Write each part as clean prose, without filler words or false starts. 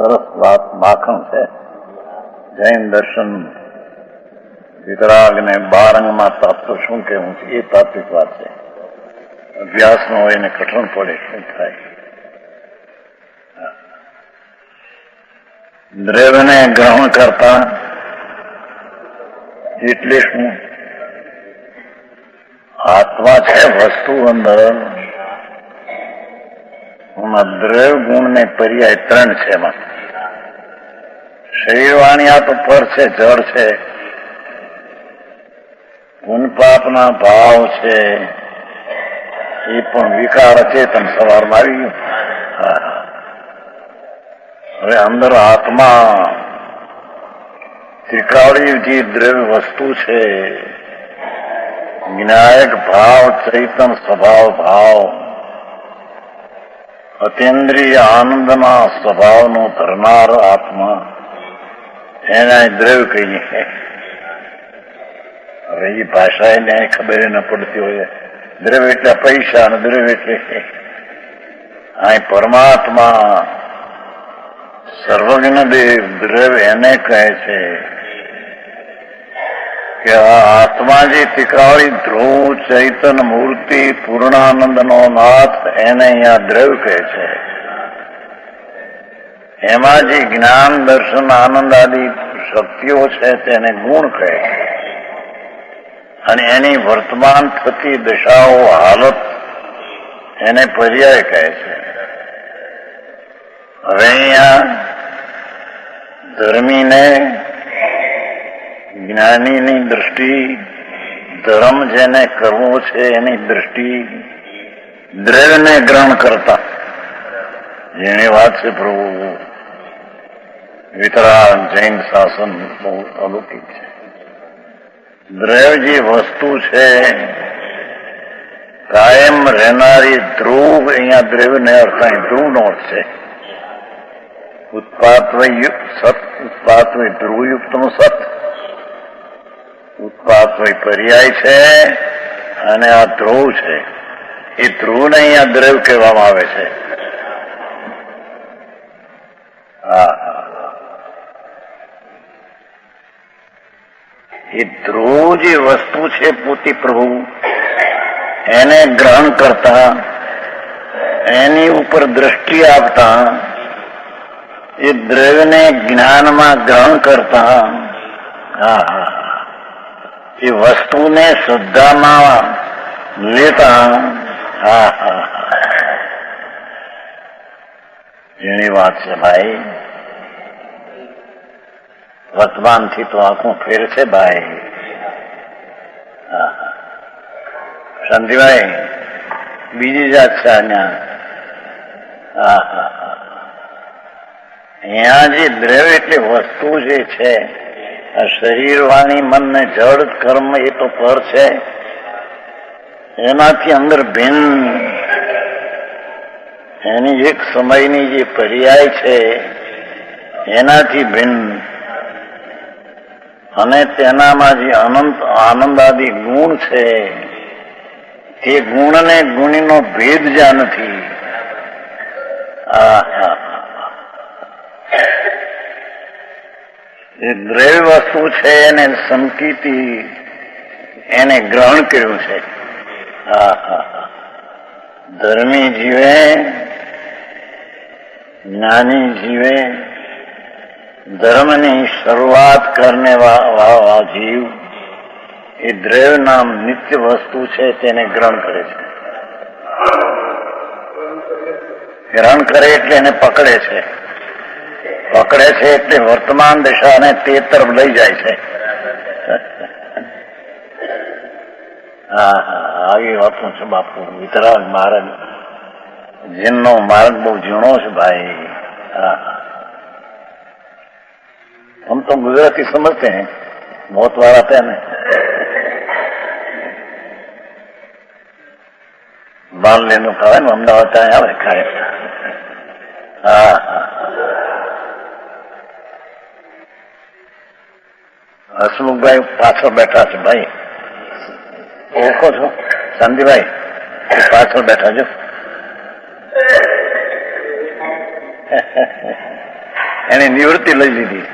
સરસ વાત માખણ છે. જૈન દર્શન વિતરાગ ને બારંગમાં તાત્વ શું કેવું છે એ તાત્વિક વાત છે. અભ્યાસનો હોય ને કઠણ પડે શું થાય. દ્રવ્યને ગ્રહણ કરતા એટલે શું? આત્મા છે વસ્તુ અંદર, દ્રવ્ય ગુણ ને પર્યાય ત્રણ છે. એમાં શરીર વાણી આ તો પર છે, જળ છે, ગુણ પાપના ભાવ છે, એ પણ વિકાર ચેતન સવારમાં આવી ગયું. હવે અંદર આત્મા ત્રિકાળી જે દ્રવ્ય વસ્તુ છે, જ્ઞાયક ભાવ, ચૈતન સ્વભાવ ભાવ, અતિન્દ્રિય આનંદના સ્વભાવનો ધરનાર આત્મા, એના દ્રવ્ય કહીએ. હવે એ ભાષા એને ખબર ન પડતી હોય. દ્રવ્ય એટલે પૈસા અને દ્રવ્ય એટલે અહીં પરમાત્મા સર્વજ્ઞ દેવ દ્રવ્ય એને કહે છે કે આ આત્મા જે ત્રિકાળી ધ્રુવ ચૈતન મૂર્તિ પૂર્ણાનંદનો નાથ, એને અહીંયા દ્રવ્ય કહે છે. એમાં જે જ્ઞાન દર્શન આનંદ આદિ શક્તિઓ છે તેને ગુણ કહે છે, અને એની વર્તમાન થતી દશાઓ હાલત એને પર્યાય કહે છે. હવે અહીંયા ધર્મીને જ્ઞાનીની દ્રષ્ટિ, ધર્મ જેને કરવો છે એની દ્રષ્ટિ, દ્રવ્યને ગ્રહણ કરતા જેની વાત છે પ્રભુ વિતરાગ જૈન શાસન બહુ અલૌકિક છે. દ્રવ્ય જે વસ્તુ છે કાયમ રહેનારી ધ્રુવ, અહીંયા દ્રવ્યને અર્થ અહીં ધ્રુવનો અર્થ છે. ઉત્પાત્વય સત, ઉત્પાત્વય ધ્રુવયુક્તનું સત, ઉત્પાત્વય પર્યાય છે અને આ ધ્રુવ છે. એ ધ્રુવને અહીંયા દ્રવ્ય કહેવામાં આવે છે. એ ધ્રુવ જે વસ્તુ છે પોતે પ્રભુ, એને ગ્રહણ કરતા, એની ઉપર દ્રષ્ટિ આપતા, એ દ્રવ્યને જ્ઞાનમાં ગ્રહણ કરતા, એ વસ્તુને શ્રદ્ધામાં લેતા, એની વાત છે ભાઈ. વર્તમાનથી તો આખું ફેર છે ભાઈ. શાંતિભાઈ બીજી જાત છે અહીંયા. અહીંયા જે દ્રવ્ય એટલે વસ્તુ જે છે, આ શરીર વાણી મન ને જડ કર્મ એ તો પર છે. એનાથી અંદર ભિન્ન એની એક સમયની જે પર્યાય છે એનાથી ભિન્ન, અને તેનામાં જે અનંત આનંદ આદિ ગુણ છે, તે ગુણ ને ગુણીનો ભેદ જ્યાં નથી. એ દ્રવ્ય વસ્તુ છે એને સંકિતી, એને ગ્રહણ કર્યું છે. ધર્મી જીવે, જ્ઞાની જીવે, ધર્મની શરૂઆત કરને વાળા જીવ એ દ્રવ્ય નામ નિત્ય વસ્તુ છે તેને ગ્રહણ કરે છે. ગ્રહણ કરે એટલે એને પકડે છે. પકડે છે એટલે વર્તમાન દિશાને તે તરફ લઈ જાય છે. આવી વાતો છે બાપુ. વિતરાગ માર્ગ, જીનનો માર્ગ બહુ ઝીણો છે ભાઈ. हम तो गुजराती समझते हैं, बहुत बार आते हैं ना, बाल लेने खावे ना, अमदावाद આવે ખાય. હસમુખભાઈ પાછળ બેઠા છે ભાઈ, ઓળખો છો? શાંતિભાઈ પાછળ બેઠા છો. એને નિવૃત્તિ લઈ લીધી.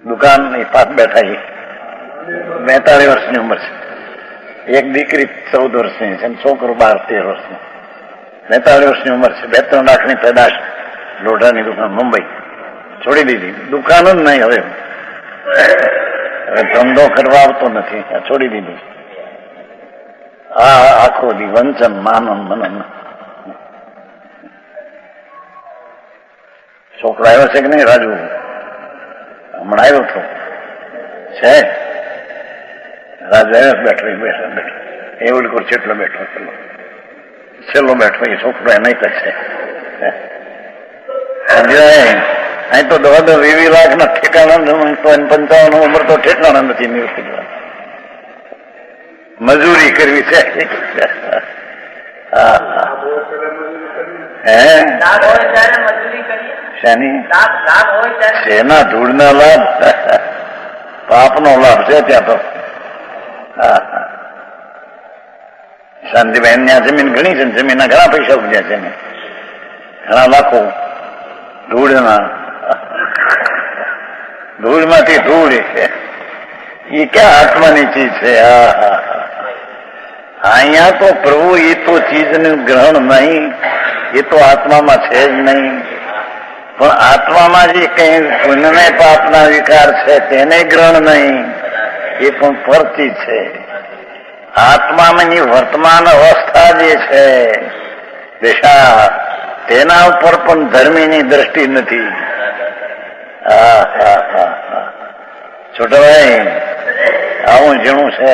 દુકાન ની પાસ બેઠા છે. 42 વર્ષની ઉંમર છે. એક દીકરી 14 વર્ષની છે, છોકરો 12-13 વર્ષનો. 42 વર્ષની ઉંમર છે. 2-3 લાખની પેદાશ. લોઢાની દુકાન મુંબઈ છોડી દીધી. દુકાન જ નહીં હવે ધંધો કરવા આવતો નથી, છોડી દીધું. આ આખો દી વંચન માનન મનન. છોકરો આવ્યો છે કે નહીં? રાજુ હમણાં આવ્યો હતો છે. રાજુ આવ્યો બેઠો એવું કોઈ છેલ્લો બેઠો એ છોકરો એ નહીં કરશે. અહીં તો 20 લાખ ના ઠેકાણા 55 ઉંમર તો ઠેકાણા નથી. નિવૃત્તિ મજૂરી કરવી છે. શેના ધૂળના લાભ? પાપનો લાભ છે ત્યાં તો. શાંતિબેન ત્યાં જમીન ઘણી છે. જમીનના ઘણા પૈસા ઉગ્યા છે, ઘણા લાખો. ધૂળમાંથી ધૂળ એ ક્યાં આત્માની ચીજ છે? અહીંયા તો પ્રભુ એ તો ચીજનું ગ્રહણ નહીં, એ તો આત્મામાં છે જ નહીં. પણ આત્મામાં જે કઈ પુણ્ય પાપના વિકાર છે તેને ગ્રહણ નહીં, એ પણ પરચીજ છે. આત્માની વર્તમાન અવસ્થા જે છે દિશા, તેના ઉપર પણ ધર્મીની દ્રષ્ટિ નથી. છોટાભાઈ આવું ઝીણું છે.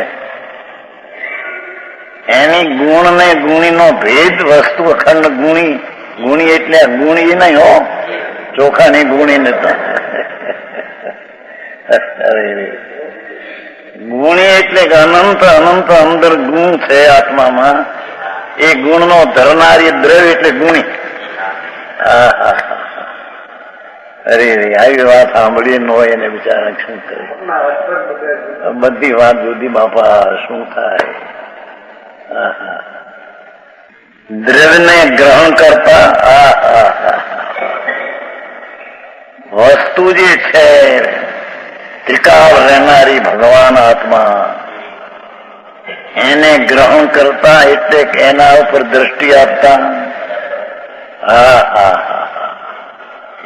એની ગુણ ને ગુણી નો ભેદ વસ્તુ અખંડ ગુણી. ગુણી એટલે ગુણી નહીં હો, ચોખાની ગુણી નથી. ગુણી એટલે અનંત અનંત અંદર ગુણ છે આત્મામાં. એ ગુણ નો ધરનારી દ્રવ્ય એટલે ગુણી. અરે આવી વાત સાંભળી ન હોય એને બિચારા શું કરે? બધી વાત જુદી બાપા. શું થાય? દ્રવ્યને ગ્રહણ કરતા વસ્તુ જે છે ત્રિકાળ રહેનારી ભગવાન આત્મા, એને ગ્રહણ કરતા એટલે કે એના ઉપર દ્રષ્ટિ આપતા.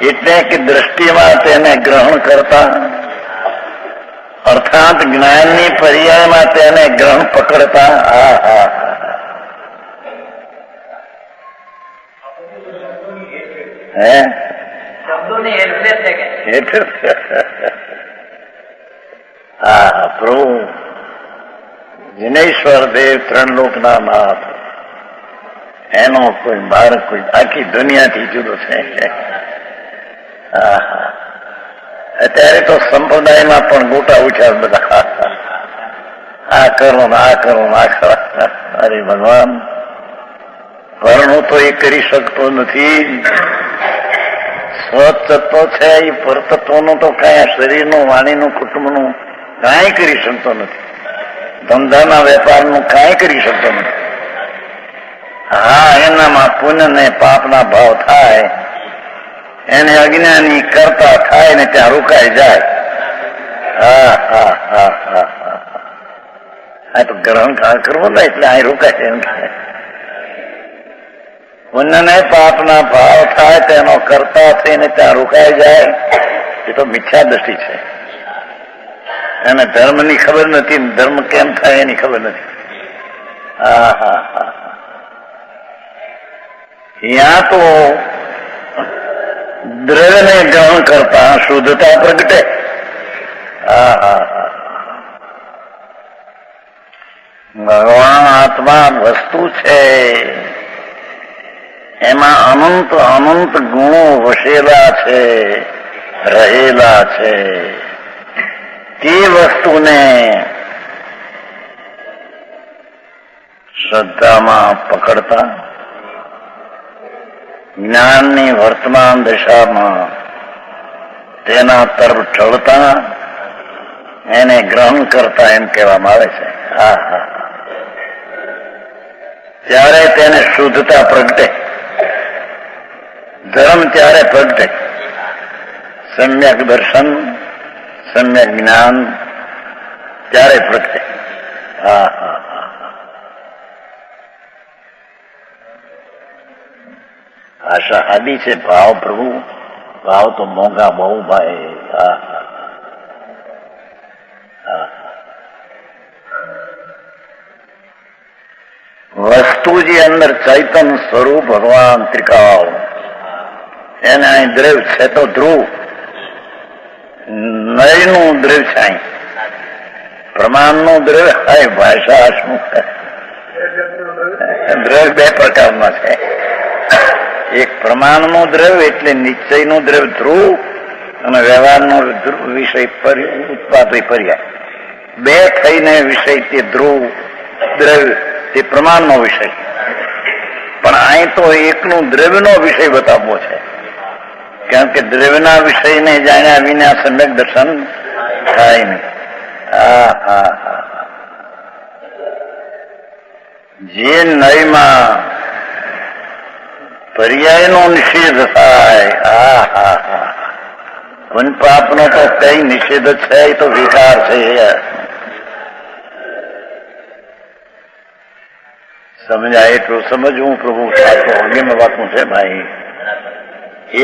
એટલે કે દ્રષ્ટિમાં તેને ગ્રહણ કરતા, અર્થાત જ્ઞાનની પર્યાયમાં તેને ગ્રહણ પકડતા. પ્રભુ જિનેશ્વર દેવ 3 લોકના નાથ, એનો કોઈ બાર કોઈ આખી દુનિયાથી જુદો છે. અત્યારે તો સંપ્રદાયમાં પણ ગોટા ઉછાળ બધા. આ કરો ને આ કરો ને આ કરો. અરે ભગવાન, પરણું તો એ કરી શકતો નથી. સ્વતત્વ છે એ પરતત્વનું તો કઈ શરીરનું, વાણીનું, કુટુંબનું કાંઈ કરી શકતો નથી. ધંધાના વેપારનું કાંઈ કરી શકતો નથી. એનામાં પુણ્ય ને પાપના ભાવ થાય, એને અજ્ઞાની કરતા થાય ને ત્યાં રોકાઈ જાય. આ તો ગ્રહણ કરવું ને એટલે અહીં રોકાય. એમ પુણ્ય ને પાપના ભાવ થાય તેનો કરતા થઈને ત્યાં રોકાઈ જાય. એ તો મિથ્યા દ્રષ્ટિ છે. એને ધર્મની ખબર નથી, ધર્મ કેમ થાય એની ખબર નથી. ત્યાં તો દ્રવ્યને ગ્રહણ કરતા શુદ્ધતા પ્રગટે. ભગવાન આત્મા વસ્તુ છે, એમાં અનંત અનંત ગુણો વસેલા છે, રહેલા છે. તે વસ્તુને શ્રદ્ધામાં પકડતા, જ્ઞાનની વર્તમાન દિશામાં તેના તરફ ઢળતા, એને ગ્રહણ કરતા એમ કહેવામાં આવે છે. ત્યારે તેને શુદ્ધતા પ્રગટે. ધર્મ ત્યારે પ્રગટે સમ્યક દર્શન, સમ્યક જ્ઞાન ત્યારે પ્રગટે. હા હા હા, આશા આદિ છે. ભાવ પ્રભુ, ભાવ તો મોંઘા બહુ ભાઈ. હા હા, વસ્તુ જે અંદર ચૈતન સ્વરૂપ ભગવાન ત્રિકાળ, એને અહીં દ્રવ છે તો ધ્રુવ, નયનું દ્રવ છે અહીં, પ્રમાણનું દ્રવ. હાય ભાષા શું દ્રવ બે પ્રકારના છે. એક પ્રમાણનું દ્રવ એટલે નિશ્ચયનું દ્રવ ધ્રુવ, અને વ્યવહારનો વિષય ઉત્પાદ પર્યાય. બે થઈને વિષય તે ધ્રુવ દ્રવ, તે પ્રમાણનો વિષય. પણ અહીં તો એકનું દ્રવ્યનો વિષય બતાવવો છે, કારણ કે દ્રવ્યના વિષયને જાણ્યા વિના સમ્યક દર્શન થાય નહીં. હા હા હા, જે નયમાં પર્યાયનો નિષેધ થાય. હા હા હા, પુન પાપનો તો કઈ નિષેધ છે, એ તો વિકાર છે. સમજાય એટલું સમજવું પ્રભુ. અગ્નિમાં વાતનું છે ભાઈ.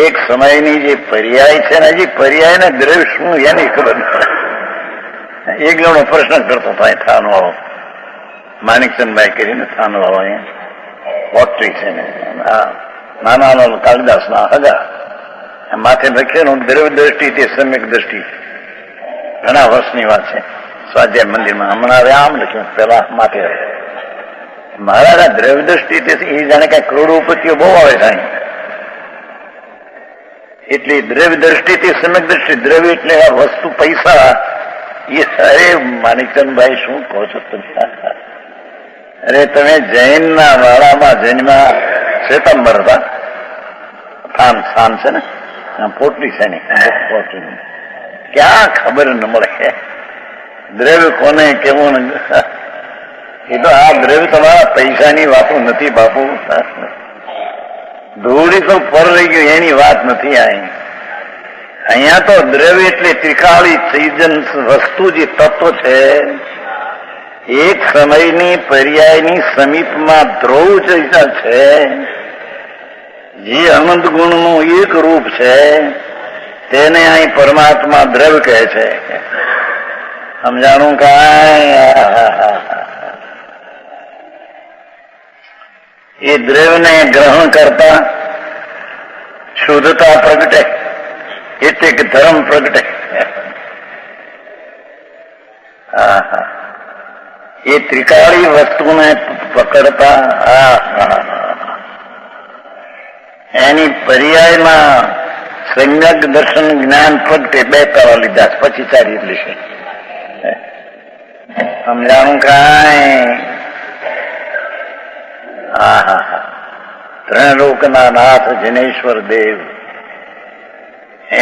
એક સમયની જે પર્યાય છે ને, હજી પર્યાય ને દ્રવ્ય શું એની ખબર નથી. એક જણો પ્રશ્ન કરતો થાય થાન વાળો, માણિકચંદભાઈ કરીને થાન વાળો, અહીંયા પોટ્રી છે ને, નાના કાલિદાસ ના હગા, માથે લખેલું દ્રવ્ય દ્રષ્ટિ તે સમ્યક દ્રષ્ટિ. ઘણા વર્ષની વાત છે. સ્વાધ્યાય મંદિરમાં હમણાં હવે આમ લખ્યું, પેલા માથે મહારાજા દ્રવ્ય દ્રષ્ટિ એ જાણે કઈ કરોડોપતિઓ બહુ આવે છે. એટલે દ્રવ્ય દ્રષ્ટિ તે સમ્યક દ્રષ્ટિ. દ્રવ્ય એટલે આ વસ્તુ, પૈસા. એ અરે માણિકચંદભાઈ શું કહો છો તમે? અરે તમે જૈનના વાળામાં, જૈનમાં શ્વેતાંબર હતા, સ્થાન છે ને, પોટલી છે ને, પોટલી ક્યાં ખબર ન મળે દ્રવ્ય કોને કેવું. એ તો આ દ્રવ્ય તમારા પૈસાની વાતો નથી બાપુ. ધૂળી તો પર રહી ગયું એની વાત નથી. અહીંયા તો દ્રવ્ય એટલે ત્રિકાળી ચૈતન વસ્તુ, જે તત્વ છે, એક સમયની પર્યાયની સમીપમાં ધ્રુવ ચૈતન છે, જે અનંત ગુણનું એક રૂપ છે, તેને અહીં પરમાત્મા દ્રવ્ય કહે છે. સમજાણું કાંઈ? એ દ્રવ્યને ગ્રહણ કરતા શુદ્ધતા પ્રગટે, એટલે કે ધર્મ પ્રગટે. એ ત્રિકાળી વસ્તુને પકડતા એની પર્યાયમાં સમ્યક દર્શન જ્ઞાન પ્રગટે. બે કરવા લીધા, પછી ચારી એટલે છે. સમજાણું કાંઈ? હા હા હા, ત્રણ લોકના નાથ જનેશ્વર દેવ,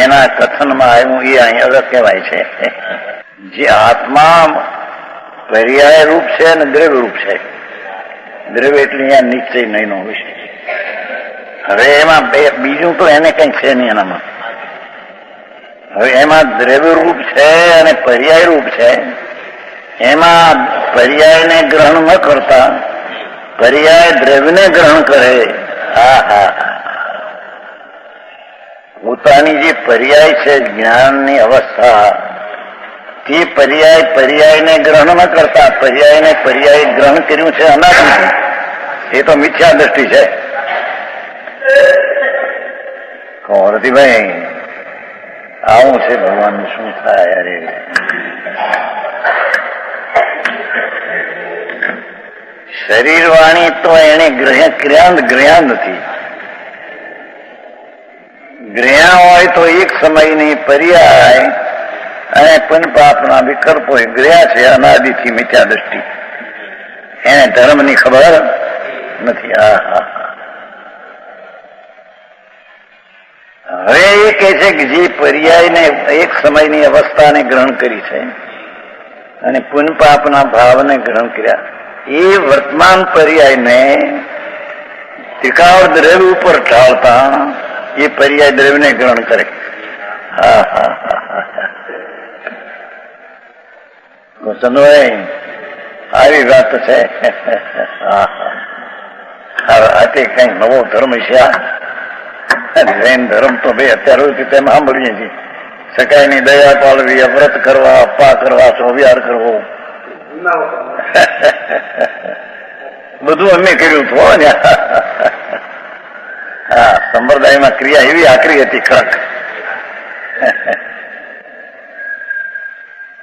એના કથનમાં આવ્યું એ અહીં અલગ કહેવાય છે. જે આત્મા પર્યાય રૂપ છે અને દ્રવ્ય રૂપ છે. દ્રવ્ય એટલે અહીંયા નિશ્ચય નહીં નો વિષય. હવે એમાં બીજું તો એને કઈ છે નહીં એનામાં. હવે એમાં દ્રવ્ય રૂપ છે અને પર્યાય રૂપ છે. એમાં પર્યાયને ગ્રહણ ન કરતા પર્યાય દ્રવ્યને ગ્રહણ કરે. હા હા, પોતાની જે પર્યાય છે જ્ઞાનની અવસ્થા, તે પર્યાયને ગ્રહણ ન કરતા પર્યાયને પર્યાય ગ્રહણ કર્યું છે અનાદિથી. એ તો મિથ્યા દ્રષ્ટિ છે. રતિભાઈ આવું છે ભગવાન શું થાય? અરે શરીર વાણી તો એને ગ્રહ્યા નથી. ગ્રહ્યા હોય તો એક સમયની પર્યાય અને પુનપાપના વિકલ્પો ગ્રહ્યા છે અનાદિથી મિથ્યા દ્રષ્ટિ. એને ધર્મની ખબર નથી. હવે એ કહે છે કે જે પર્યાયને એક સમયની અવસ્થાને ગ્રહણ કરી છે અને પુનપાપના ભાવને ગ્રહણ કર્યા, એ વર્તમાન પર્યાયને ત્રિકાળ દ્રવ્ય ઉપર ઢાળતા એ પર્યાય દ્રવ્યને ગ્રહણ કરે. હા હા હા ચંદ્રભાઈ આવી વાત છે. હા કઈ નવો ધર્મ છે. જૈન ધર્મ તો ભાઈ અત્યાર સુધી તેમ સાંભળીએ છીએ. સકાયની દયા પાળવી, વ્રત કરવા, અપ્પા કરવા, ચોવિહાર કરવો, બધું અમે કર્યું હતું. હા સંપ્રદાયમાં ક્રિયા એવી આકરી હતી કડક.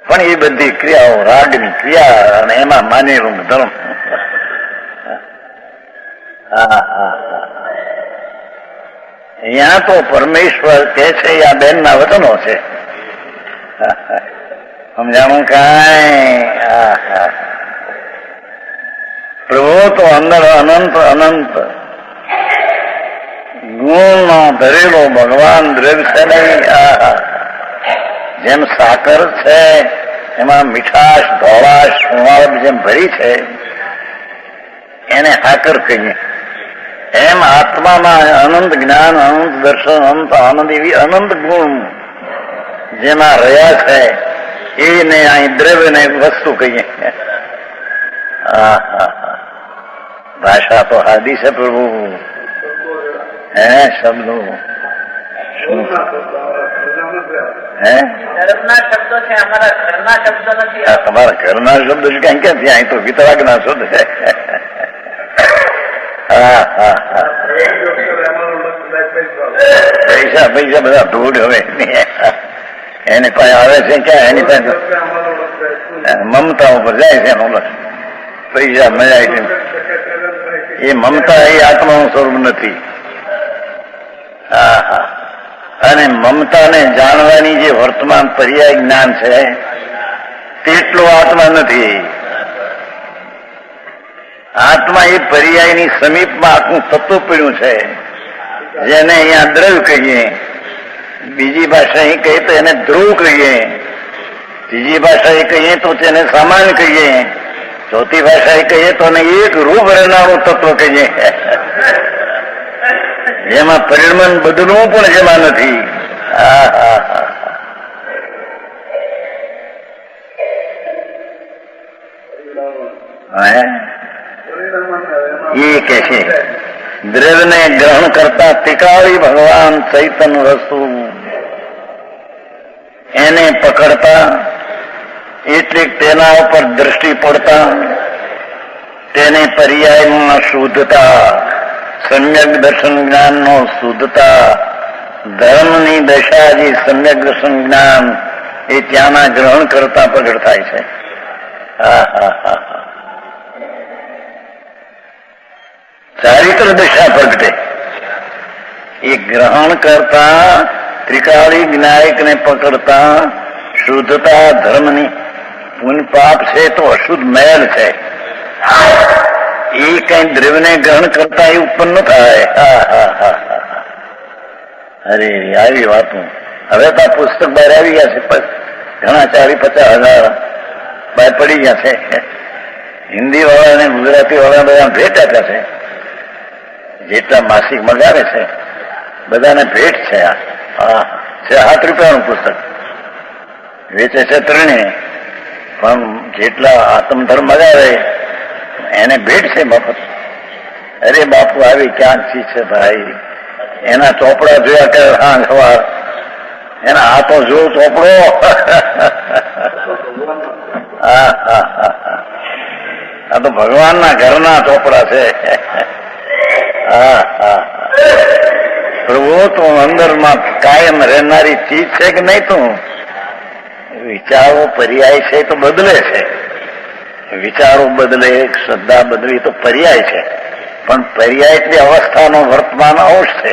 પણ એ બધી ક્રિયાઓ રાગની ક્રિયા અને એમાં માનેલું ધર્મ. હા હા અહીંયા તો પરમેશ્વર કે છે આ બેન ના વચનો છે. સમજાણું કાંઈ? પ્રભુ તો અંદર અનંત અનંત ગુણનો ધરેલો ભગવાન દ્રવ્ય છે નહીં. જેમ સાકર છે એમાં મીઠાશ, ધોળાશ, ઉમાવટ જેમ ભરી છે એને સાકર કહીએ, એમ આત્મામાં અનંત જ્ઞાન, અનંત દર્શન, અનંત આનંદ, એવી અનંત ગુણ જેમાં રહ્યા છે એને અહીં દ્રવ્યને વસ્તુ કહીએ. ભાષા તો હાદી છે પ્રભુ. હે શબ્દો શબ્દો છે, અમારા ઘરના શબ્દો નથી. તમારા ઘરના શબ્દો છે કઈ ક્યાંથી? અહીં તો વિતરાગના શબ્દ છે. હા હા હા પૈસા પૈસા બધા ધૂળ હવે એની પાસે આવે છે ક્યાં? એની પાસે મમતા ઉપર જાય છે એનો પૈસા મળ્યા. એ મમતા એ આત્માનું સ્વરૂપ નથી. હા હા અને મમતાને જાણવાની જે વર્તમાન પર્યાય જ્ઞાન છે તેટલું આત્મા નથી. આત્મા એ પર્યાયની સમીપમાં આખું તત્વ પડ્યું છે, જેને અહીંયા દ્રવ્ય કહીએ, બીજી ભાષા એ કહીએ તો એને ધ્રુવ કહીએ, ત્રીજી ભાષા એ કહીએ તો તેને સામાન કહીએ, ચોથી ભાષા એ કહીએ તો એક રૂપ રહેનારું તત્વ કહીએ, જેમાં પરિણમન બદલવું પણ જેમાં નથી. એ કે છે દ્રવ્યને ગ્રહણ કરતા તિકાળી ભગવાન ચૈતન્ય વસ્તુ એને પકડતા, એટલે તેના ઉપર દ્રષ્ટિ પડતા તેને પર્યાયમાં શુદ્ધતા, સમ્યક દર્શન જ્ઞાનનો શુદ્ધતા, ધર્મની દશા જે સમ્યક દર્શન જ્ઞાન એ ત્યાંના ગ્રહણ કરતા પ્રગટ થાય છે. ચારિત્ર દશા પ્રગટે એ ગ્રહણ કરતા ત્રિકાળી જ્ઞાયકને પકડતા શુદ્ધતા, ધર્મની પુન પાપ છે તો અશુદ્ધ મેલ છે એ કઈ દ્રવ્યને ગ્રહણ કરતા એ ઉત્પન્ન થાય. અરે આવી વાતો હવે તો પુસ્તક બહાર આવી ગયા છે, ઘણા 40-50,000 બહાર પડી ગયા છે. હિન્દી વાળા અને ગુજરાતી વાળા બધા ભેટ આપ્યા છે. જેટલા માસિક મગાવે છે બધાને ભેટ છે. છે 7 રૂપિયાનું પુસ્તક વેચે છે ત્રણે, પણ જેટલા આત્મધર્મ મગાવે એને ભેટ છે મફત. અરે બાપુ આવી ક્યાંક ચીજ છે ભાઈ. એના ચોપડા જોયા કે હા સવાર એના હાથો જો ચોપડો. આ તો ભગવાનના ઘરના ચોપડા છે. પ્રભુ તું અંદરમાં કાયમ રહેનારી ચીજ છે કે નહીં? તું વિચારો પર્યાય છે તો બદલે છે, વિચારો બદલે, શ્રદ્ધા બદલી તો પર્યાય છે, પણ પર્યાય એટલી અવસ્થાનો વર્તમાન અંશ છે,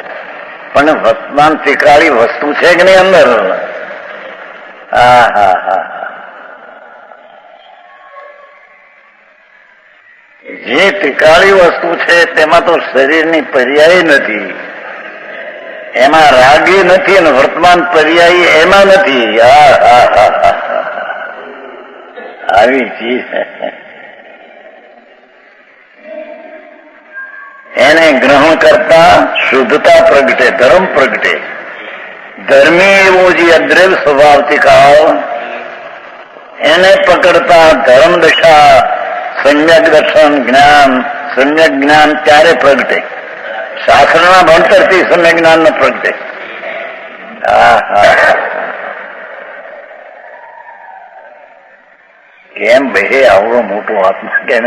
પણ વર્તમાન ત્રિકાળી વસ્તુ છે કે નહીં અંદર? જે ત્રિકાળી વસ્તુ છે તેમાં તો શરીરની પર્યાય નથી, એમાં રાગી નથી અને વર્તમાન પર્યાય એમાં નથી. આવી ચીજ એને ગ્રહણ કરતા શુદ્ધતા પ્રગટે, ધર્મ પ્રગટે. ધર્મી એવો જે અદ્રવ્ય સ્વભાવથી કાળ એને પકડતા ધર્મ દશા, સમ્યક દર્શન, જ્ઞાન, સમ્યક જ્ઞાન ત્યારે પ્રગટે. શાસ્ત્રના ભણતરથી સમ્યક જ્ઞાન ન પ્રગટે. કેમ ભાઈ આવડો મોટો આત્મા કેમ?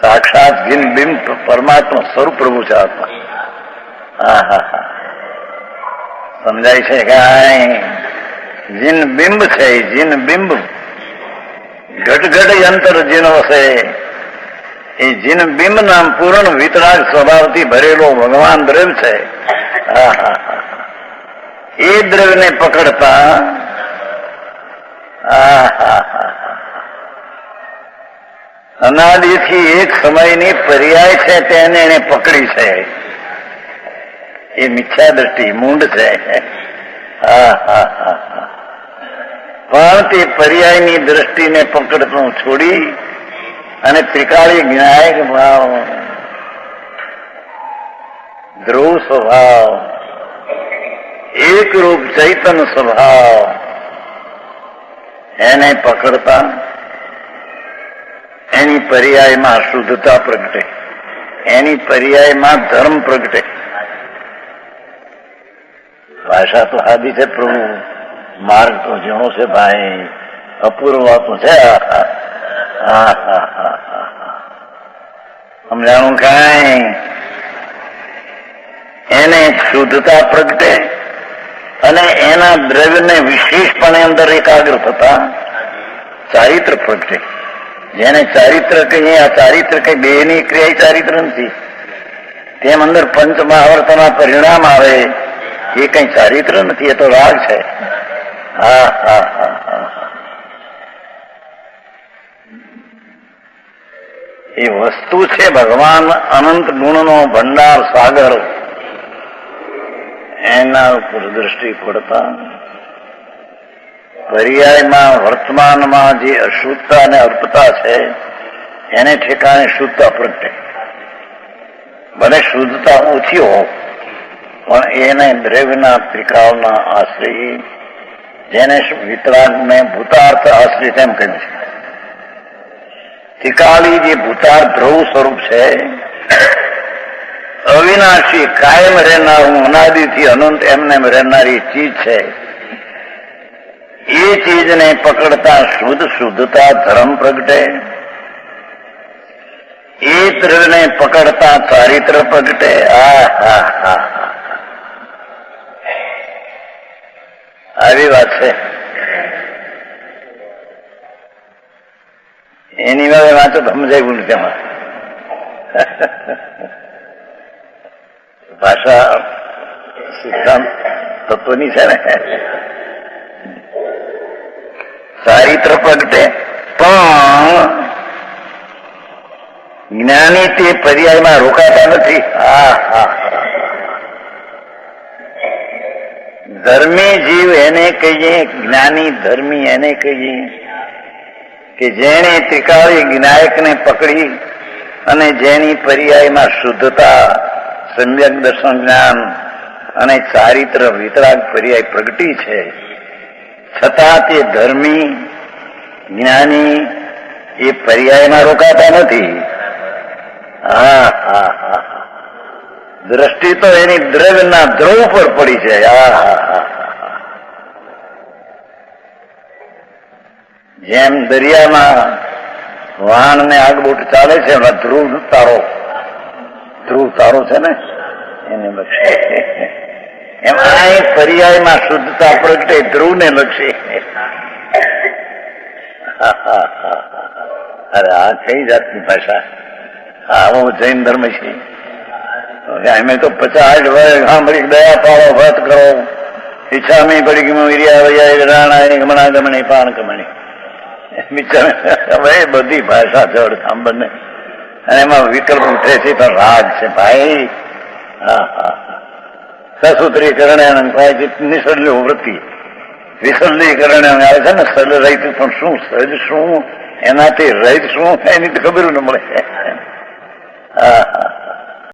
સાક્ષાત જીન બિંબ પરમાત્મા સ્વરૂપ પ્રભુ છે આત્મા. સમજાય છે કાંઈ? જીન બિંબ છે, જીન બિંબ ઘટઘટ યંત્ર જીન વસે. એ જીન બિંબ નામ પૂર્ણ વિતરાગ સ્વભાવથી ભરેલો ભગવાન દ્રવ્ય છે. એ દ્રવ્યને પકડતા અનાદિથી એક સમયની પર્યાય છે તેને એને પકડી છે. એ મિથ્યા દ્રષ્ટિ મૂંડ છે. પણ તે પર્યાયની દ્રષ્ટિને પકડતું છોડી અને ત્રિકાળી જ્ઞાયક ભાવ, ધ્રુવ સ્વભાવ, એકરૂપ ચૈતન્ય સ્વભાવ એને પકડતા એની પર્યાયમાં શુદ્ધતા પ્રગટે, એની પર્યાયમાં ધર્મ પ્રગટે. ભાષા તો આદિ છે પ્રભુ, માર્ગ તો ઝીણો છે ભાઈ, અપૂર્વ તો છે. સમજાણું કાંઈ? એને શુદ્ધતા પ્રગટે અને એના દ્રવ્યને વિશેષપણે અંદર એકાગ્ર થતા ચારિત્ર પ્રગટે. જેને ચારિત્ર કહીએ, આ ચારિત્ર કઈ બેની ક્રિયા ચારિત્ર નથી. તેમ અંદર પંચ મહાવર્તના પરિણામ આવે એ કઈ ચારિત્ર નથી, એ તો રાગ છે. એ વસ્તુ છે ભગવાન અનંત ગુણનો ભંડાર સાગર. એના ઉપર દ્રષ્ટિ પડતા પર્યાયમાં વર્તમાનમાં જે અશુદ્ધતા અને અલ્પતા છે એને ઠેકાણે શુદ્ધતા પ્રગટે. ભલે શુદ્ધતા ઓછી હો પણ એને દ્રવ્યના ત્રિકાળના આશ્રય, જેને વિતરાગને ભૂતાર્થ આશ્રય તેમ કહ્યું છે. ત્રિકાળી જે ભૂતાર્થ ધ્રુવ સ્વરૂપ છે, અવિનાશી, કાયમ રહેનારું, અનાદિથી અનંત એમને રહેનારી ચીજ છે. એ ચીજને પકડતા શુદ્ધતા ધર્મ પ્રગટે. એ દ્રવ્યને પકડતા ચારિત્ર પ્રગટે. આવી વાત છે. એની વાતે વાંચો તો સમજાયું નથી એમાં. ભાષા સિદ્ધાંત તત્વની છે ને. ચારિત્ર પ્રગટે પણ જ્ઞાની તે પર્યાયમાં રોકાતા નથી. ધર્મી જીવ એને કહીએ, જ્ઞાની ધર્મી એને કહીએ કે જેણે ત્રિકાળી જ્ઞાયકને પકડી અને જેની પર્યાયમાં શુદ્ધતા, સમ્યક દર્શન જ્ઞાન અને ચારિત્ર વિતરાગ પર્યાય પ્રગટી છે. છતાં તે ધર્મી જ્ઞાની એ પર્યાયમાં રોકાતા નથી. દ્રષ્ટિ તો એની દ્રવ્યના ધ્રુવ પર પડી છે. જેમ દરિયામાં વાહન ને આગબોટ ચાલે છે, એમાં ધ્રુવ તારો છે ને એને લક્ષે. એમ આ પર્યાયમાં શુદ્ધતા પ્રગટે, ધ્રુવને લક્ષે. અરે આ કઈ જાતની ભાષા! આવો જૈન ધર્મ છે. અમે તો 50 વર્ષ સાંભળી, દયા પાડો, વ્રત કરો, ઈચ્છા મેં પડી ગઈ રાણા ગમણા ગમણી પાન કમણી. હવે બધી ભાષા જડ સાંભળને, અને એમાં વિકલ્પ ઉઠે છે તો રાગ છે ભાઈ. સસૂત્રીકરણ નિસર્લ્ય વૃત્તિ, વિસર્લીકરણ આવે છે ને. સલ રહિત પણ શું, સજ શું, એનાથી રહિત શું, એની તો ખબર ન મળે. હા હા